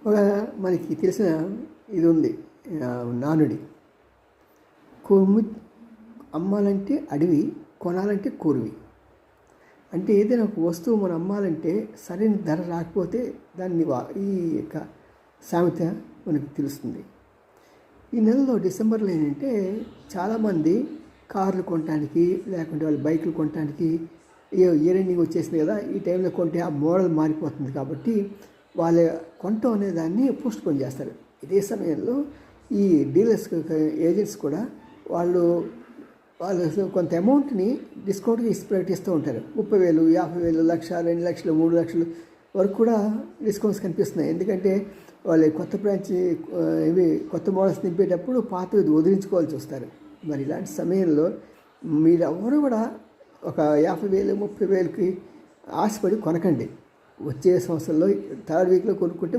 ఒక మనకి తెలిసిన ఇది ఉంది, నానుడి. కొమ్ము అమ్మాలంటే అడవి, కొనాలంటే కొరివి. అంటే ఏదైనా ఒక వస్తువు మనం అమ్మాలంటే సరైన ధర రాకపోతే దాన్ని ఈ యొక్క సామెత మనకు తెలుస్తుంది. ఈ నెలలో డిసెంబర్లో ఏంటంటే చాలామంది కార్లు కొనడానికి, లేకుంటే వాళ్ళు బైకులు కొనడానికి, ఇయర్ ఎండింగ్ వచ్చేసింది కదా, ఈ టైంలో కొంటే ఆ మోడల్ మారిపోతుంది కాబట్టి వాళ్ళ కొనటం అనే దాన్ని పోస్ట్ పోన్ చేస్తారు. ఇదే సమయంలో ఈ డీలర్స్, ఏజెంట్స్ కూడా వాళ్ళు కొంత అమౌంట్ని డిస్కౌంట్గా ప్రకటిస్తూ ఉంటారు. 30,000, 50,000, 1,00,000, 2,00,000, 3,00,000 వరకు కూడా డిస్కౌంట్స్ కనిపిస్తున్నాయి. ఎందుకంటే వాళ్ళు కొత్త బ్రాంచ్ కొత్త మోడల్స్ నింపేటప్పుడు పాతవి వదిలించుకోవాల్సి వస్తారు. మరి ఇలాంటి సమయంలో మీరెవరు కూడా ఒక 50,000, 30,000కి ఆశపడి కొనకండి. వచ్చే సంవత్సరంలో థర్డ్ వీక్లో కొనుక్కుంటే